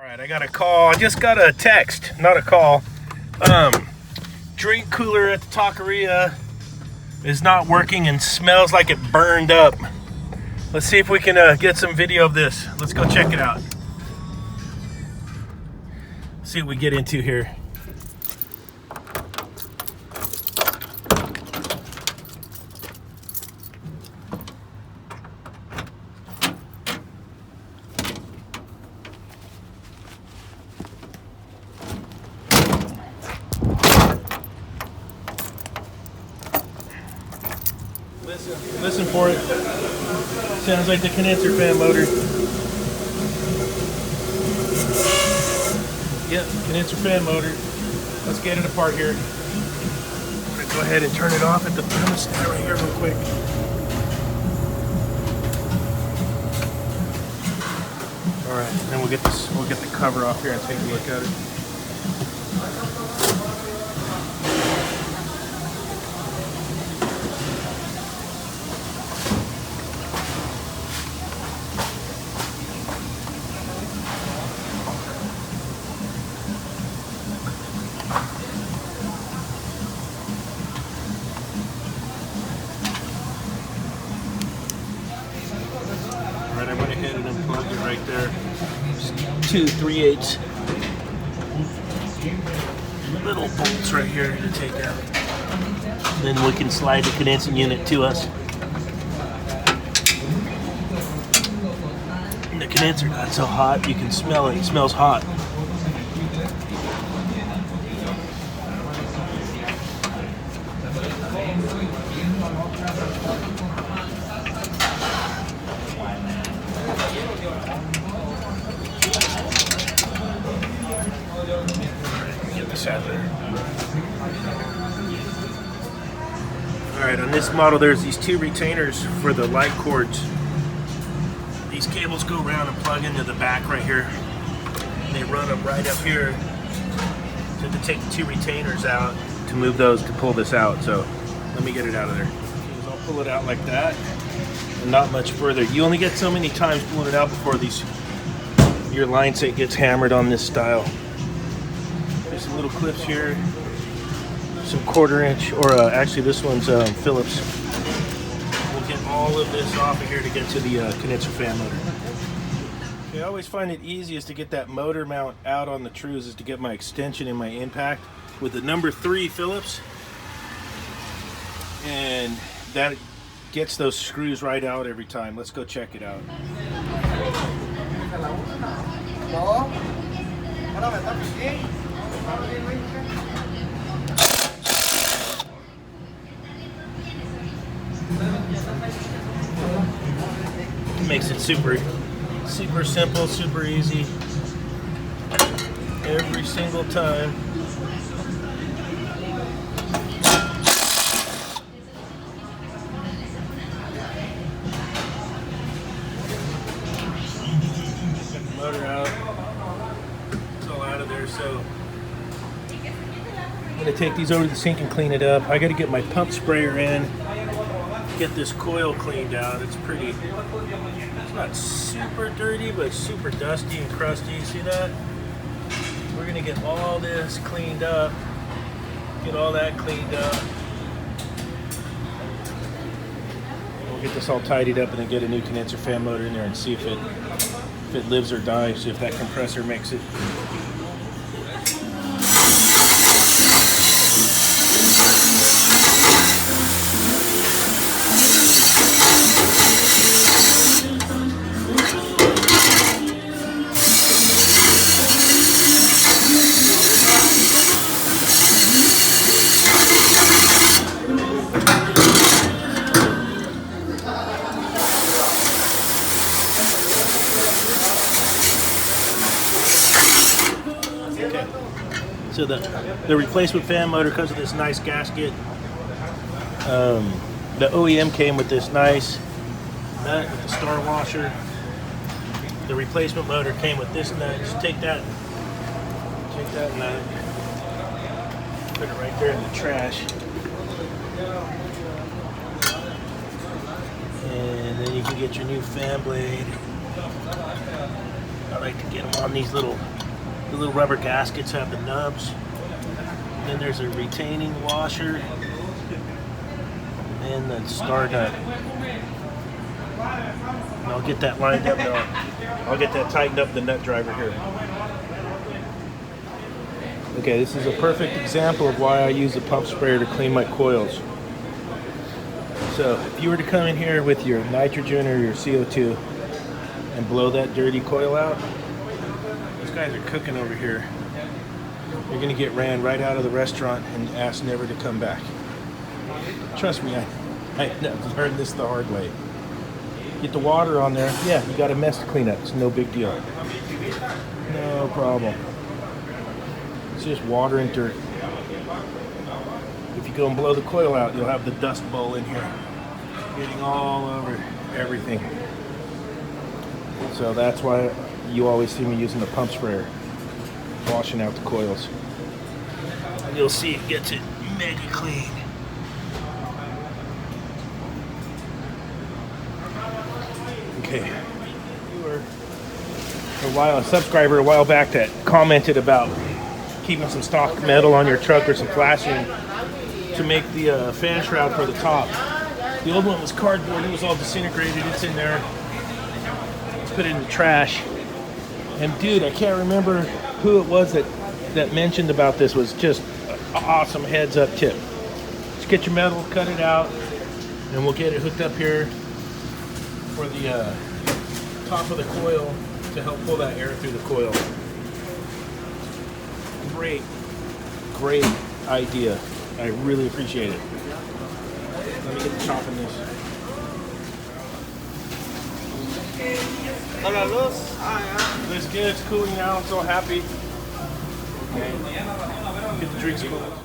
Alright, I got a call. I just got a text, not a call. Drink cooler at the taqueria is not working and smells like it burned up. Let's see if we can get some video of this. Let's go check it out. See what we get into here. Listen for it. Sounds like the condenser fan motor. Yep, condenser fan motor. Let's get it apart here. I'm gonna go ahead and turn it off at the thermostat right here real quick. All right, then we'll get the cover off here and take a look at it. I went ahead and unplugged it right there. Just 2 3/8 little bolts right here to take out. Then we can slide the condensing unit to us. And the condenser got so hot, you can smell it. It smells hot. Get this out there. Alright, on this model there's these 2 retainers for the light cords. These cables go around and plug into the back right here. And they run them right up here to take the 2 retainers out to move those to pull this out. So let me get it out of there. I'll pull it out like that and not much further. You only get so many times pulling it out before your line set gets hammered on this style. There's some little clips here, some 1/4 inch, or actually this one's Phillips. We'll get all of this off of here to get to the condenser fan motor. Okay, I always find it easiest to get that motor mount out on the trues is to get my extension and my impact with the number 3 Phillips, and that gets those screws right out every time. Let's go check it out. It makes it super simple, super easy every single time. Got the motor out. It's all out of there, so I'm going to take these over to the sink and clean it up. I got to get my pump sprayer in, get this coil cleaned out. It's not super dirty, but super dusty and crusty. See that? We're going to get all this cleaned up, get all that cleaned up. We'll get this all tidied up and then get a new condenser fan motor in there and see if it lives or dies, see if that compressor makes it. So the replacement fan motor comes with this nice gasket. The OEM came with this nice nut with the star washer. The replacement motor came with this nut. Just take that nut, put it right there in the trash. And then you can get your new fan blade. I like to get them on these little The little rubber gaskets have the nubs. Then there's a retaining washer and the star nut. And I'll get that lined up now. I'll get that tightened up, the nut driver here. Okay, this is a perfect example of why I use a pump sprayer to clean my coils. So if you were to come in here with your nitrogen or your CO2 and blow that dirty coil out, these guys are cooking over here. You're gonna get ran right out of the restaurant and asked never to come back. Trust me, I learned this the hard way. Get the water on there. Yeah, you got a mess to clean up. It's no big deal. No problem. It's just water and dirt. If you go and blow the coil out, you'll have the dust bowl in here, getting all over everything. So that's why you always see me using the pump sprayer, washing out the coils. And you'll see it gets it mega clean. Okay. You were a subscriber a while back that commented about keeping some stock metal on your truck or some flashing to make the fan shroud for the top. The old one was cardboard. It was all disintegrated. It's in there. Put it in the trash. And dude, I can't remember who it was that mentioned about this. Was just an awesome heads up tip. Just get your metal, cut it out, and we'll get it hooked up here for the top of the coil to help pull that air through the coil. Great idea. I really appreciate it. Let me get the top in this. Looks good. It's cooling now. I'm so happy. Okay. Get the drinks cooled.